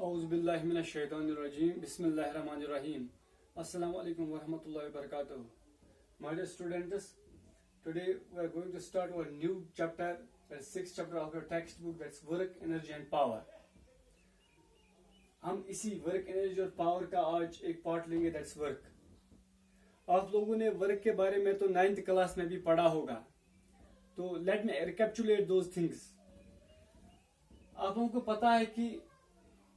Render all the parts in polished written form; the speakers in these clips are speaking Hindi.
Auzubillahiminash-shaytanir-rajim. Bismillahir-rahmanir-rahim. Assalamu alaikum wa rahmatullahi wa barakatuh. My dear students, today we are going to start our new chapter, the sixth chapter of your textbook, that's work, energy and power. हम इसी वर्क एनर्जी और पावर का आज एक पार्ट लेंगे, दैट्स वर्क. आप लोगों ने वर्क के बारे में तो 9th क्लास में भी पढ़ा होगा, तो let me recapitulate those things. आप लोगों को पता है कि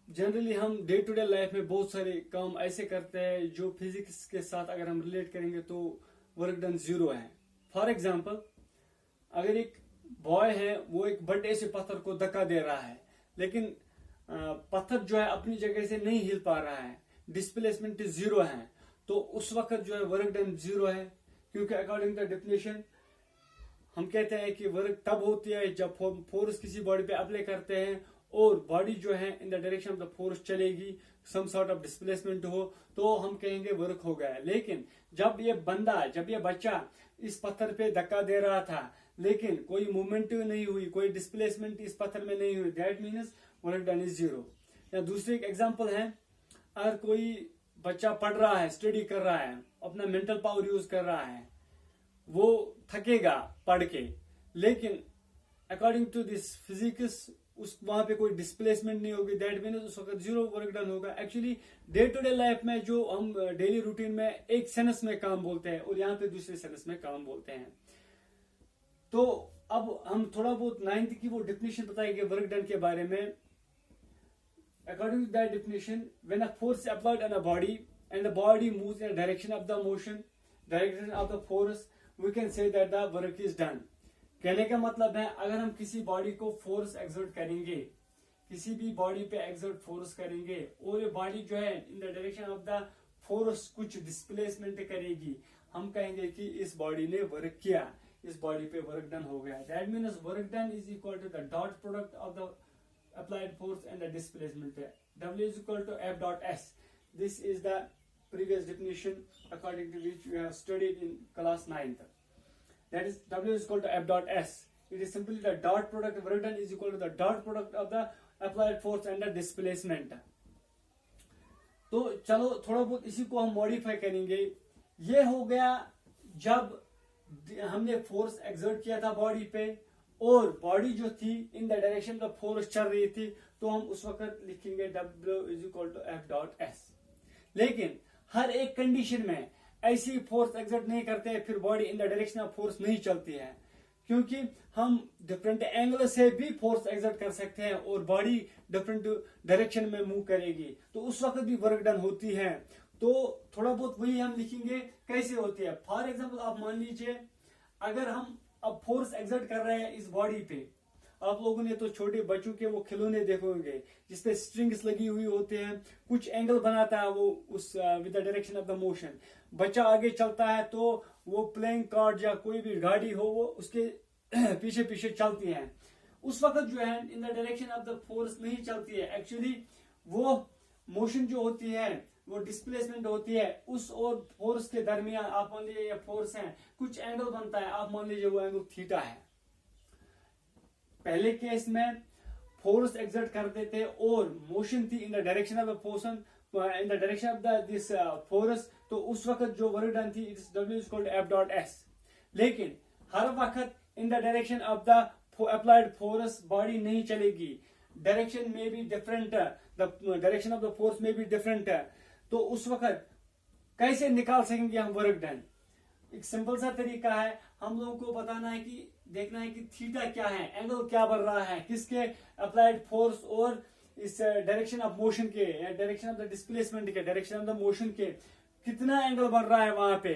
जनरली हम डे टू डे लाइफ में बहुत सारे काम ऐसे करते हैं जो फिजिक्स के साथ अगर हम रिलेट करेंगे तो वर्क डन जीरो है. फॉर एग्जाम्पल, अगर एक बॉय है, वो एक बड़े से पत्थर को धक्का दे रहा है, लेकिन पत्थर जो है अपनी जगह से नहीं हिल पा रहा है, डिस्प्लेसमेंट जीरो है, तो उस वक्त जो है वर्क डन जीरो है. क्योंकि अकॉर्डिंग टू डेफिनेशन हम कहते हैं कि वर्क तब होती है जब फोर्स किसी बॉडी पे अप्लाई करते हैं और बॉडी जो है इन the direction of the force चलेगी, सम सॉर्ट ऑफ डिस्प्लेसमेंट हो, तो हम कहेंगे वर्क हो गया. लेकिन जब ये बच्चा इस पत्थर पे धक्का दे रहा था, लेकिन कोई मूवमेंट नहीं हुई, कोई डिस्प्लेसमेंट इस पत्थर में नहीं हुई, that means work done is zero. या दूसरी एक एग्जांपल है, अगर कोई बच्चा पढ़ रहा है, स्टडी कर रहा है, अपना मेंटल पावर यूज कर रहा है, वो थकेगा पढ़ के, लेकिन अकॉर्डिंग टू दिस फिजिक्स उस वहां पे कोई डिस्प्लेसमेंट नहीं होगी, दैट मीन्स उस वक्त जीरो वर्क डन होगा. Actually day to day life में जो हम डेली रूटीन में एक सेंस में काम बोलते हैं और यहाँ पे दूसरे सेंस में काम बोलते हैं. तो अब हम थोड़ा बहुत 9th की वो डेफिनेशन बताएंगे वर्क डन के बारे में. According to that definition, when a force applied on a body and the body moves in the direction of the motion, direction of the force, we can say that the work is done. कहने का मतलब है, अगर हम किसी बॉडी को फोर्स एक्सर्ट करेंगे, किसी भी बॉडी पे एक्सर्ट फोर्स करेंगे और ये बॉडी जो है इन the direction of the force कुछ डिस्प्लेसमेंट करेगी, हम कहेंगे कि इस बॉडी ने वर्क किया, इस बॉडी पे वर्क डन हो गया. That means work done is equal to the dot product of the applied force and the displacement. W is equal to F dot S. This is the previous definition according to which we have studied in class 9th. That is W is equal to F dot S. It is simply the dot product of work done is equal to the dot product of the applied force and the displacement. तो चलो थोड़ा बहुत इसी को हम मॉडिफाई करेंगे. ये हो गया जब हमने फोर्स एक्सर्ट किया था बॉडी पे और बॉडी जो थी in the direction of force चल रही थी, तो हम उस वक्त लिखेंगे W is equal to F dot S. लेकिन हर एक कंडीशन में ऐसी फोर्स एक्सर्ट नहीं करते हैं, फिर body in the direction of force नहीं चलती है, क्योंकि हम डिफरेंट एंगल से भी फोर्स एक्सर्ट कर सकते हैं और बॉडी डिफरेंट डायरेक्शन में मूव करेगी, तो उस वक्त भी वर्क डन होती है. तो थोड़ा बहुत वही हम लिखेंगे कैसे होती है. फॉर एग्जाम्पल, आप मान लीजिए अगर हम अब फोर्स एक्सर्ट कर रहे हैं इस बॉडी पे, आप लोगों ने तो छोटे बच्चों के वो खिलौने देखे होंगे जिसपे स्ट्रिंग्स लगी हुई होते हैं, कुछ एंगल बनाता है वो उस with the direction of the motion. बच्चा आगे चलता है तो वो प्लेइंग कार्ड या कोई भी गाड़ी हो, वो उसके पीछे पीछे चलती है. उस वक्त जो है इन the direction of the force नहीं चलती है. एक्चुअली वो मोशन जो होती है, वो डिस्प्लेसमेंट होती है, उस और फोर्स के दरमियान आप मान लीजिए ये फोर्स है, कुछ एंगल बनता है, आप मान लीजिए वो एंगल थीटा है. पहले केस में फोर्स एक्सर्ट करते थे और मोशन थी in the direction of the force, in the direction of this force, तो उस वक्त जो वर्क डन थी it's W is equal to F dot S. लेकिन हर वक्त इन the direction of the applied force body नहीं चलेगी, डायरेक्शन में भी different, the direction of the force में भी डिफरेंट है. तो उस वक्त कैसे निकाल सकेंगे हम वर्क डन? एक सिंपल सा तरीका है, हम लोगों को बताना है कि देखना है कि थीटा क्या है, एंगल क्या बन रहा है, किसके अप्लाइड फोर्स और इस डायरेक्शन ऑफ मोशन के, डायरेक्शन ऑफ द डिस्प्लेसमेंट के, डायरेक्शन ऑफ द मोशन के कितना एंगल बन रहा है वहां पे,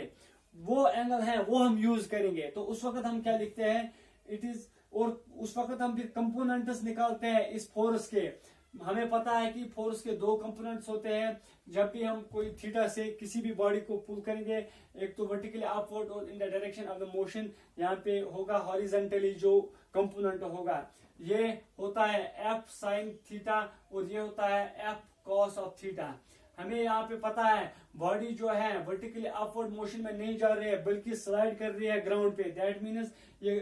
वो एंगल है वो हम यूज करेंगे. तो उस वक्त हम क्या लिखते हैं, इट इज, और उस वक्त हम फिर कंपोनेंट्स निकालते हैं इस फोर्स के. हमें पता है कि फोर्स के दो कंपोनेंट्स होते हैं. जब भी हम कोई थीटा से किसी भी बॉडी को पुल करेंगे, एक तो वर्टिकली अपवर्ड और इन the direction of the motion, यहाँ पे होगा हॉरिजॉन्टली जो कंपोनेंट होगा, ये होता है F sin थीटा और ये होता है F cos ऑफ थीटा. हमें यहाँ पे पता है बॉडी जो है वर्टिकली अपवर्ड मोशन में नहीं जा रही है बल्कि स्लाइड कर रही है ग्राउंड पे. दैट मीन्स ये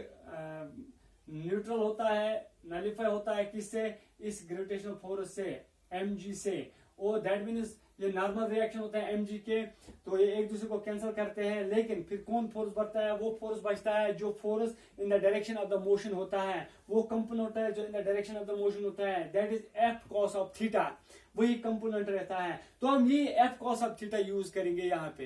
न्यूट्रल होता है, नलिफाई होता है किससे, इस ग्रेविटेशनल फोर्स से. mg से, और दैट मीन्स ये नॉर्मल रिएक्शन होता है mg के, तो ये एक दूसरे को कैंसिल करते हैं, लेकिन फिर कौन फोर्स बढ़ता है? वो फोर्स बचता है जो force in the direction of the motion होता है, वो कंपोनेंट होता है जो इन the direction of the motion होता है, that is F cos of theta, वही कंपोनेंट रहता है। तो हम ये F cos of theta use करेंगे यहाँ पे।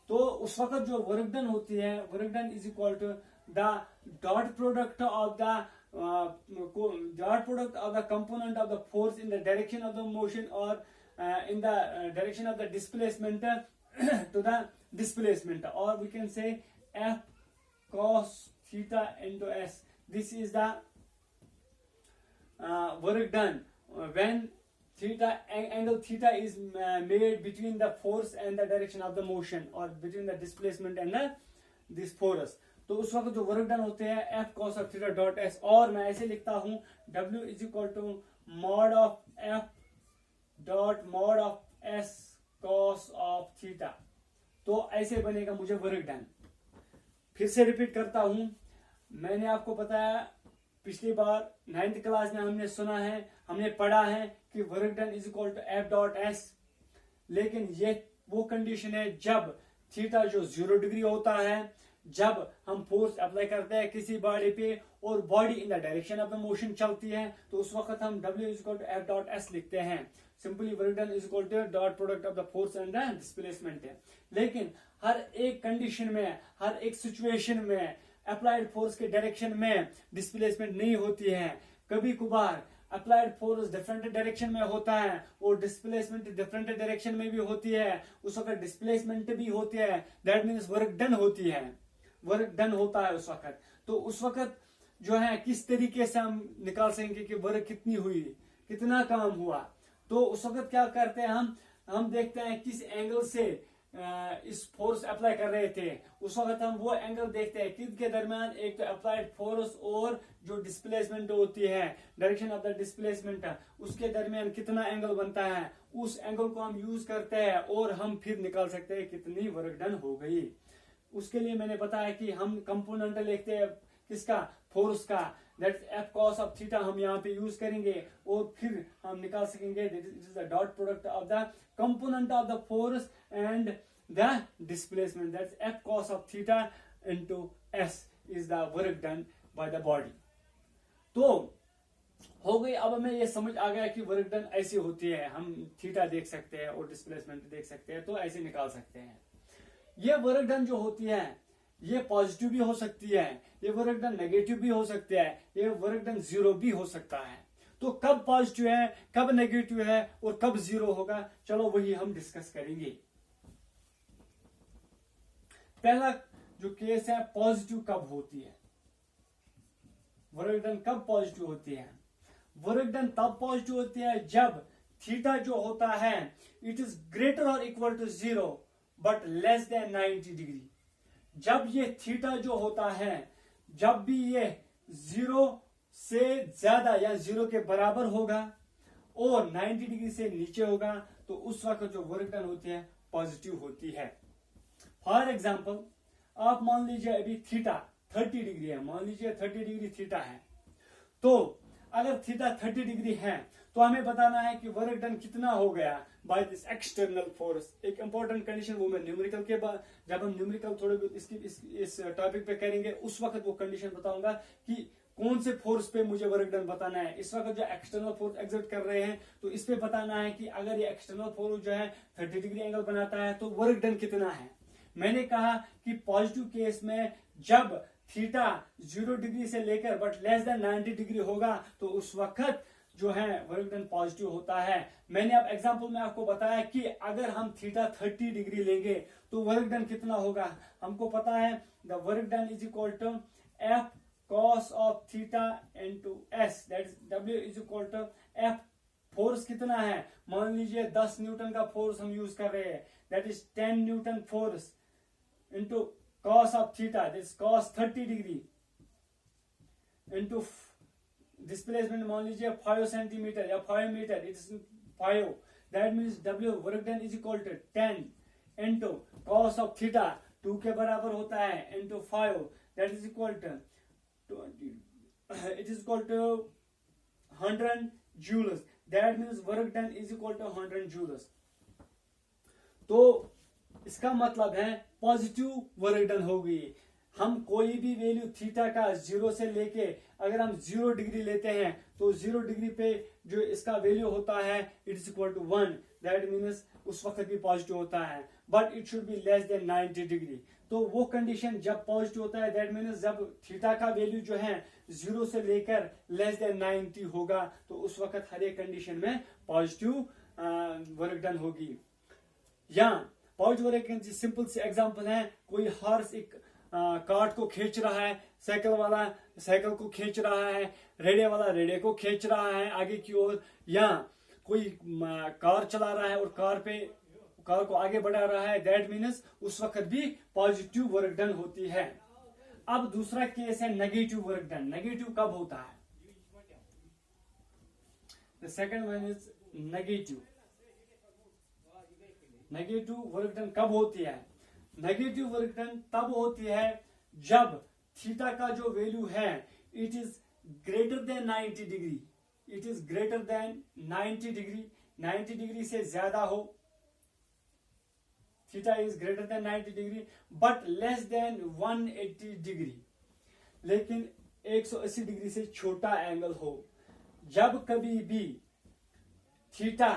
तो उस वक्त जो वर्क डन होती है, work done is equal to the dot product of the dot product of the component of the force in the direction of the motion or in the direction of the displacement to the displacement, or we can say f cos theta into s. This is the work done when angle theta is made between the force and the direction of the motion, or between the displacement and this force. तो उस वक्त जो वर्क डन होते हैं F cos of theta dot S, और मैं ऐसे लिखता हूं W is equal to mod of F dot mod of S cos of theta. तो ऐसे बनेगा मुझे वर्क डन। फिर से रिपीट करता हूं, मैंने आपको बताया पिछली बार 9th क्लास में हमने सुना है, हमने पढ़ा है कि work done is equal to F dot S, लेकिन ये वो कंडीशन है जब थीटा जो 0 डिग्री होता है, जब हम फोर्स अप्लाई करते हैं किसी बॉडी पे और body in the direction of the motion चलती है, तो उस वक्त हम W is equal to F dot S लिखते हैं। Simply work done is equal to dot product of the force and the displacement है। लेकिन हर एक कंडीशन में, हर एक सिचुएशन में अप्लाइड फोर्स के डायरेक्शन में डिस्प्लेसमेंट नहीं होती है। कभी कभार अप्लाइड फोर्स डिफरेंट डायरेक्शन में होता है और डिस्प्लेसमेंट डिफरेंट डायरेक्शन में भी होती है, उस वक्त डिस्प्लेसमेंट भी होती है, दैट मीन्स वर्क डन होती है, वर्क डन होता है उस वक्त। तो उस वक्त जो है किस तरीके से हम निकाल सकेंगे कि वर्क कितनी हुई, कितना काम हुआ। तो उस वक्त क्या करते हैं हम देखते हैं किस एंगल से इस फोर्स अप्लाई कर रहे थे, उस वक्त हम वो एंगल देखते हैं किसके दरमियान, एक तो अप्लाइड फोर्स और जो डिस्प्लेसमेंट होती है, डायरेक्शन ऑफ द डिस्प्लेसमेंट, उसके दरमियान कितना एंगल बनता है, उस एंगल को हम यूज करते हैं और हम फिर निकाल सकते हैं कितनी वर्क डन हो गई। उसके लिए मैंने बताया कि हम कंपोनेंट लिखते हैं किसका, फोर्स का, that F cos of theta हम यहाँ पे यूज करेंगे और फिर हम निकाल सकेंगे that is the dot product of the component of the force and the displacement, that's F cos of theta into S is the work done by the body. तो हो गई, अब हमें ये समझ आ गया कि वर्क डन ऐसी होती है, हम थीटा देख सकते हैं और डिस्प्लेसमेंट देख सकते हैं, तो ऐसे निकाल सकते हैं। ये वर्क डन जो होती है ये पॉजिटिव भी हो सकती है, ये वर्क डन नेगेटिव भी हो सकती है, ये वर्क डन 0 भी हो सकता है। तो कब पॉजिटिव है, कब नेगेटिव है और कब 0 होगा, चलो वही हम डिस्कस करेंगे। पहला जो केस है, पॉजिटिव कब होती है, वर्क डन कब पॉजिटिव होती है? वर्क डन तब पॉजिटिव होती है जब थीटा जो होता है इट इज ग्रेटर और equal to 0 but less than 90 degree. जब ये थीटा जो होता है, जब भी ये 0 से ज्यादा या 0 के बराबर होगा और 90 डिग्री से नीचे होगा, तो उस वक्त जो वर्क डन होती है पॉजिटिव होती है। फॉर एग्जाम्पल, आप मान लीजिए अभी थीटा 30 डिग्री है, मान लीजिए 30 डिग्री थीटा है, तो अगर थीटा 30 डिग्री है तो हमें बताना है कि वर्क डन कितना हो गया बाय दिस एक्सटर्नल फोर्स। एक इंपॉर्टेंट कंडीशन वो मैं न्यूमेरिकल के बाद, जब हम न्यूमेरिकल थोड़े इस टॉपिक पे करेंगे उस वक्त वो कंडीशन बताऊंगा कि कौन से फोर्स पे मुझे वर्क डन बताना है। इस वक्त जो एक्सटर्नल फोर्स एग्जर्ट कर रहे हैं तो इस पे बताना है कि अगर ये एक्सटर्नल फोर्स जो है 30 डिग्री एंगल बनाता है तो वर्क डन कितना है। मैंने कहा कि पॉजिटिव केस में जब थीटा 0 डिग्री से लेकर बट लेस देन 90 डिग्री होगा तो उस वक्त जो है वर्क डन पॉजिटिव होता है। मैंने अब एग्जांपल में आपको बताया कि अगर हम थीटा 30 डिग्री लेंगे तो वर्क डन कितना होगा। हमको पता है the work done is equal to F cos of theta into S, that is W is equal to F. Force कितना है, मान लीजिए 10 न्यूटन का फोर्स हम यूज कर रहे हैं, that is 10 newton force into cos of theta, this cos 30 degree into displacement मान लीजिए 5 सेंटीमीटर या 5 metre, it is 5, that means W work done is equal to 10 into cos of theta 2 के बराबर होता है into 5, that is equal to 20, it is equal to 100 joules, that means work done is equal to 100 joules. तो इसका मतलब है पॉजिटिव वर्क डन होगी। हम कोई भी वैल्यू थीटा का 0 से लेके अगर हम 0 डिग्री लेते हैं तो 0 डिग्री पे जो इसका वैल्यू होता है it is equal to 1, that means उस वक्त भी पॉजिटिव होता है, but it should be less than 90 degree. तो वो कंडीशन जब पॉजिटिव होता है दैट मीन्स जब थीटा का वैल्यू जो है 0 से लेकर लेस देन 90 होगा तो उस वक्त हर एक कंडीशन में पॉजिटिव वर्क डन होगी। या पॉजिटिव वर्क डन की सिंपल सी एग्जांपल है, कोई हॉर्स एक कार्ट को खींच रहा है, साइकिल वाला साइकिल को खींच रहा है, रेडे वाला रेडे को खींच रहा है आगे की ओर, या कोई कार चला रहा है और कार को आगे बढ़ा रहा है, दैट मीन्स उस वक्त भी पॉजिटिव वर्क डन होती है। अब दूसरा केस है नेगेटिव वर्क डन। नेगेटिव कब होता है? The second one is negative. Negative work done कब होती है? नेगेटिव वर्क डन तब होती है जब थीटा का जो वैल्यू है it is greater than 90 degree. It is greater than 90 degree, 90 degree से ज्यादा हो, theta is greater than 90 degree but less then 180 degree, लेकिन 180 डिग्री से छोटा एंगल हो। जब कभी भी थीटा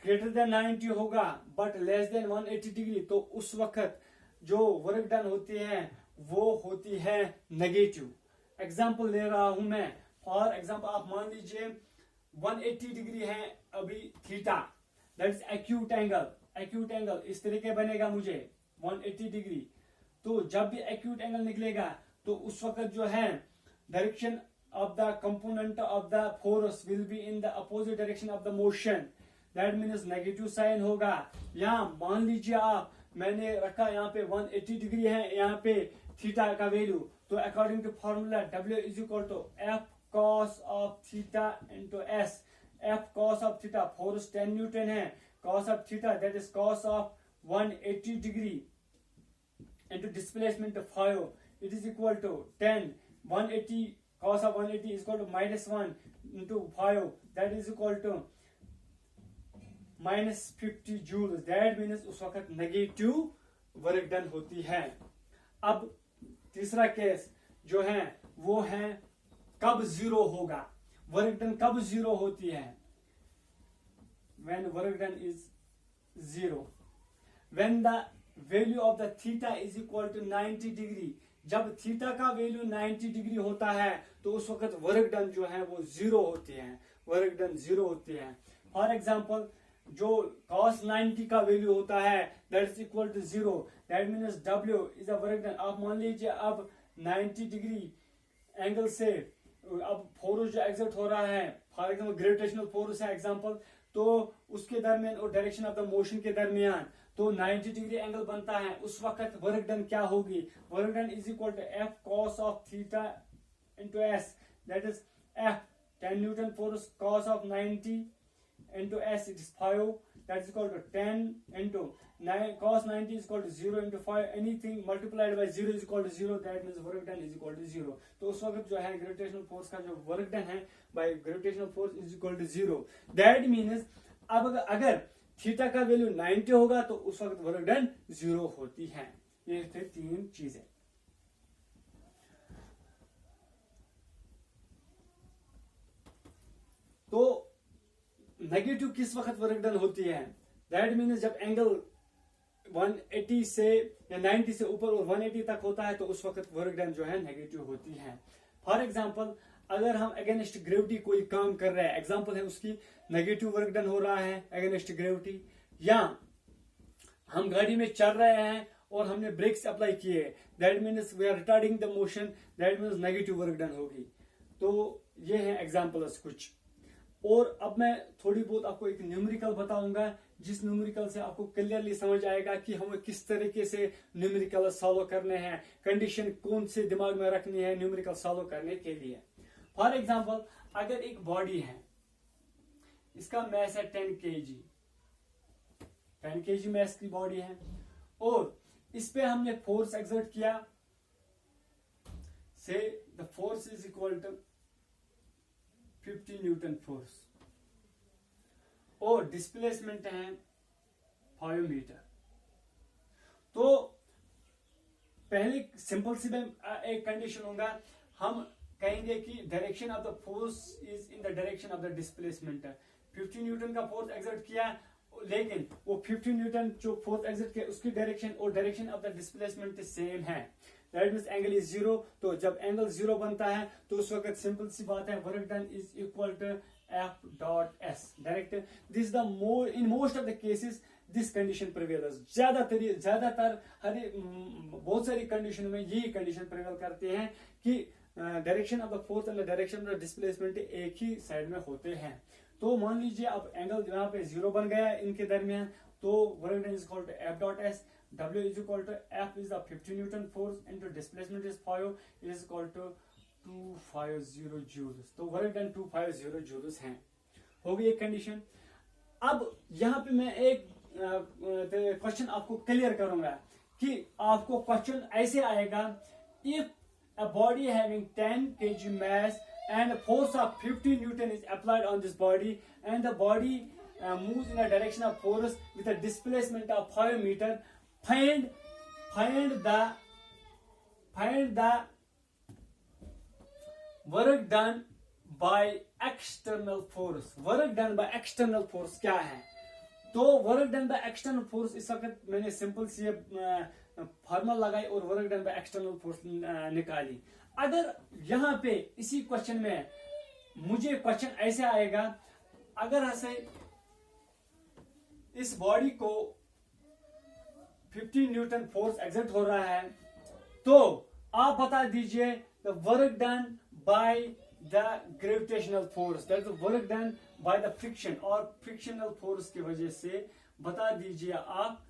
ग्रेटर देन 90 होगा बट लेस देन 180 डिग्री तो उस वक्त जो वर्क डन होती है वो होती है नेगेटिव। एग्जाम्पल ले रहा हूं मैं, फॉर एग्जाम्पल आप मान लीजिए 180 डिग्री है अभी theta, that is acute angle. Acute angle इस तरीके बनेगा मुझे 180 डिग्री। तो जब भी एक्यूट एंगल निकलेगा तो उस वक्त जो है direction of the component of the force will be in the opposite direction of the motion, that means negative sign होगा। यहाँ मान लीजिए आप, मैंने रखा यहाँ पे 180 डिग्री है यहाँ पे थीटा का वैल्यू, तो according to formula W is equal to F cos of theta into S। F cos of theta force 10 newton है, cos of theta that is cos of 180 degree into displacement 5, it is equal to 10। 180 cos of 180 is equal to -1 into 5, that is equal to -50 joule. That means उस वक्त नेगेटिव वर्क डन होती है। अब तीसरा केस जो है वो है कब 0 होगा। वर्क डन कब 0 होती है? when work done is 0, when the value of the theta is equal to 90 degree. जब थीटा का वैल्यू 90 डिग्री होता है तो उस वक्त वर्क डन जो है वो 0 होती है, वर्क डन 0 होती है। फॉर एग्जाम्पल जो cos 90 का वैल्यू होता है that is equal to 0, that means W is a work done. आप मान लीजिए अब 90 डिग्री एंगल से अब फोर्स जो एग्जर्ट हो रहा है, फॉर एग्जाम्पल ग्रेविटेशनल फोर्स है एग्जाम्पल, तो उसके दरमियान और डायरेक्शन ऑफ द मोशन के दरमियान तो 90 डिग्री एंगल बनता है। उस वक्त वर्क डन क्या होगी? Work done is equal to F cos of theta into S, that is F 10 newton force cos of 90 into S, it is 5, that is equal to 10 into 9 cos 90 is equal to 0 into 5, anything multiplied by 0 is equal to 0, that means work done is equal to 0। तो उस वक्त जो है ग्रेविटेशनल फोर्स का जो वर्क डन है by gravitational force is equal to 0, that means अब अगर थीटा का वैल्यू 90 होगा तो उस वक्त वर्क डन 0 होती है। ये थे 3 चीजें। तो नेगेटिव किस वक्त वर्क डन होती है? दैट मीन्स जब एंगल 180 से या 90 से ऊपर और 180 तक होता है तो उस वक्त वर्क डन जो है नेगेटिव होती है। फॉर एग्जांपल अगर हम अगेंस्ट ग्रेविटी कोई काम कर रहे हैं, एग्जांपल है उसकी नेगेटिव वर्क डन हो रहा है अगेंस्ट ग्रेविटी, या हम गाड़ी में चल रहे हैं और हमने ब्रेक्स अप्लाई किए, that means we are retarding the motion, that means negative work done होगी। तो ये है एग्जांपल्स कुछ। और अब मैं थोड़ी बहुत आपको एक न्यूमेरिकल बताऊंगा जिस न्यूमेरिकल से आपको क्लियरली समझ आएगा कि हमें किस तरीके से न्यूमेरिकल सॉल्व करने हैं, कंडीशन कौन से दिमाग में रखनी है न्यूमेरिकल सॉल्व करने के लिए। फॉर एग्जांपल अगर एक बॉडी है, इसका मैस है 10 kg, 10 kg मैस की बॉडी है और इस पे हमने फोर्स एक्सर्ट किया, say the force is equal to 50 newton force. और डिस्प्लेसमेंट है 5 मीटर। तो पहले सिंपल सी मैं एक कंडीशन होगा, हम कहेंगे कि direction of the force is in the direction of the displacement. 50 Newton का फोर्स एक्सर्ट किया, लेकिन वो 50 न्यूटन जो फोर्स एक्सर्ट किया उसकी डायरेक्शन और direction of the displacement same है, that means angle is zero. तो जब एंगल जीरो बनता है तो उस वक्त सिंपल सी बात है, work done is equal to F dot S direct. This the more in most of the cases this condition prevails. ज्यादातर बहुत सारी कंडीशन में यही कंडीशन प्रिवेल करते हैं कि direction of the force and direction of the displacement एक ही साइड में होते हैं। तो मान लीजिए अब एंगल यहाँ पे जीरो बन गया इनके दरमियान, तो work done is equal to F dot S. W is equal to F is the 50 Newton force into displacement is 5 is equal to 250 joules। तो वर्क डन 250 joules हैं। हो गई एक कंडीशन। अब यहाँ पे मैं एक क्वेश्चन आपको क्लियर करूंगा कि आपको क्वेश्चन ऐसे आएगा, if a body having 10 kg mass and a force of 50 Newton is applied on this body and the body moves in a direction of force with a displacement of 5 meter, find the work done by external force। work done by external force क्या है? तो work done by external force, इस वक्त मैंने सिंपल सी फॉर्मूला लगाई और work done by external force निकाली। अगर यहाँ पे इसी क्वेश्चन में मुझे क्वेश्चन ऐसे आएगा, अगर ऐसे इस बॉडी को 50 न्यूटन फोर्स एक्सर्ट हो रहा है, तो आप बता दीजिए the work done by the gravitational force, that is work done by the friction, और फ्रिक्शनल फोर्स की वजह से बता दीजिए आप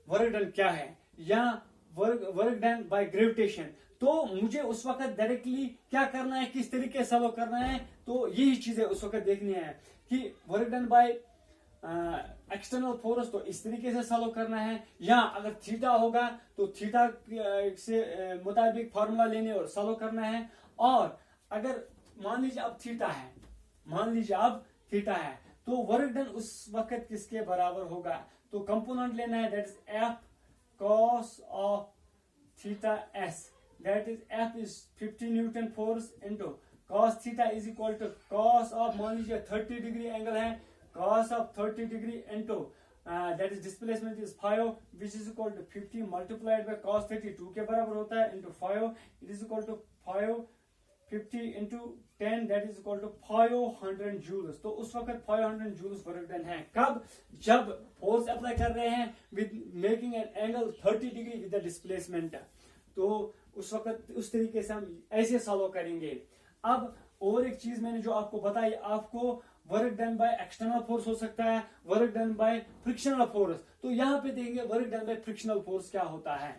वर्क डन क्या है, या वर्क डन बाय ग्रेविटेशन। तो मुझे उस वक्त डायरेक्टली क्या करना है, किस तरीके से सॉल्व करना है, तो यही चीजें उस वक्त देखनी है कि work done by external force तो इस तरीके से सॉल्व करना है, या अगर थीटा होगा तो थीटा से मुताबिक फॉर्मूला लेने और सॉल्व करना है। और अगर मान लीजिए अब थीटा है, तो वर्क डन उस वक्त किसके बराबर होगा, तो कंपोनेंट लेना है, that is F cos of theta S, that is F is 50 newton force into cos theta is equal to cos of, मान लीजिए 30 डिग्री एंगल है, cos of 30 degree into that is displacement is 5 which is equal to 50 multiplied by cos 32 के बराबर होता है into 5, it is equal to 550 into 10 that is equal to 500 joules। तो उस वक्त 500 joules वर्क डन है। कब? जब फोर्स अप्लाई कर रहे हैं with making an angle 30 degree with the displacement। तो उस वक्त उस तरीके से हम ऐसे सॉल्व करेंगे। अब और एक चीज मैंने जो आपको बताई, आपको work done by external force हो सकता है, work done by frictional force. तो यहां पे देखेंगे work done by frictional force क्या होता है।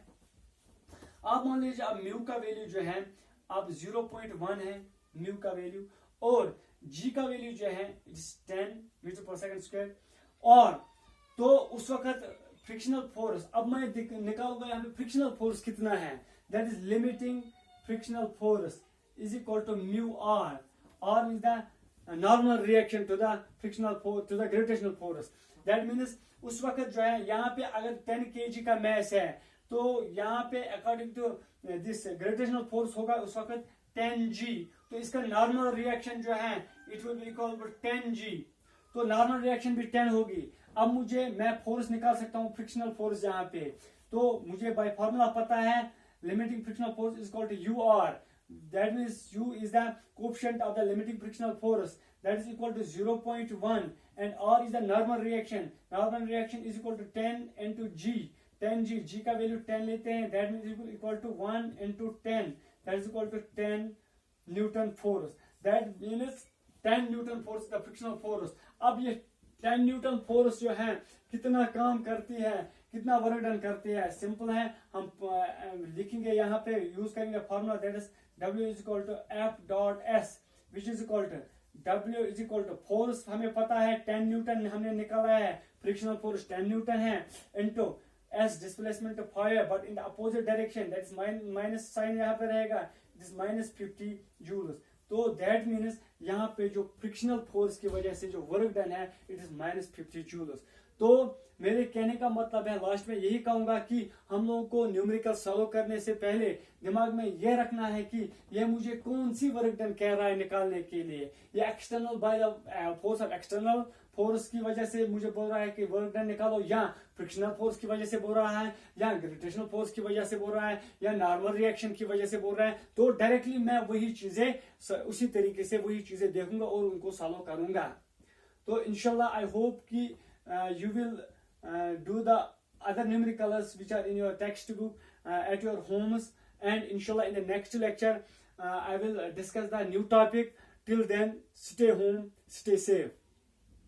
आप मान लीजिए अब म्यू का वैल्यू जो है अब 0.1 है म्यू का वैल्यू, और जी का वैल्यू जो है 10 मीटर पर सेकंड स्क्वायर। और तो उस वक्त फ्रिक्शनल फोर्स, अब मैं निकालूंगा यहाँ पे फ्रिक्शनल फोर्स कितना है, that is limiting frictional force is equal to mu r। r is the normal reaction to the frictional force, to the gravitational force। that means उस वक्त जो है यहाँ पे अगर 10 kg का mass है, तो यहाँ पे according to this gravitational force होगा उस वक्त 10g। तो इसका normal reaction जो है it will be equal to 10g। तो normal reaction भी 10 होगी। अब मैं force निकाल सकता हूँ frictional force यहाँ पे, तो मुझे by formula पता है limiting frictional force is equal to ur। That means u is the coefficient of the limiting frictional force, that is equal to 0.1, and r is the normal reaction। normal reaction is equal to 10 into g, 10g, g का value 10 लेते हैं, that means equal to 1 into 10, that is equal to 10 Newton force। that means 10 Newton force the frictional force। अब ये 10 Newton force जो है कितना काम करती है, कितना वर्क डन करती है, सिंपल है। हम लिखेंगे यहाँ पे, यूज करेंगे formula, that is W is equal to F dot S which is equal to W is equal to force हमें पता है 10 न्यूटन हमने निकाला है, फ्रिक्शनल फोर्स 10 न्यूटन है, into S displacement of 5 but in the opposite direction, that is minus sign यहाँ पे रहेगा, it is minus 50 joules। तो दैट मीन्स यहाँ पे जो फ्रिक्शनल फोर्स की वजह से जो वर्क डन है इट इज -50 जूल्स। तो मेरे कहने का मतलब है, लास्ट में यही कहूंगा कि हम लोगों को न्यूमेरिकल सॉल्व करने से पहले दिमाग में यह रखना है कि यह मुझे कौन सी वर्क डन कह रहा है निकालने के लिए। ये external by the force of external force की वजह से मुझे बोल रहा है कि वर्क डन निकालो, या फ्रिक्शनल फोर्स की वजह से बोल रहा है, या ग्रेविटेशनल फोर्स की वजह से बोल रहा है, या नॉर्मल रिएक्शन की वजह से बोल रहा है। तो डायरेक्टली मैं वही चीजें उसी तरीके से वही चीजें देखूंगा और उनको सॉल्व करूंगा। तो इंशाल्लाह आई होप कि you will do the other numericals which are in your textbook at your homes, and inshallah in the next lecture I will discuss the new topic. Till then, stay home, stay safe.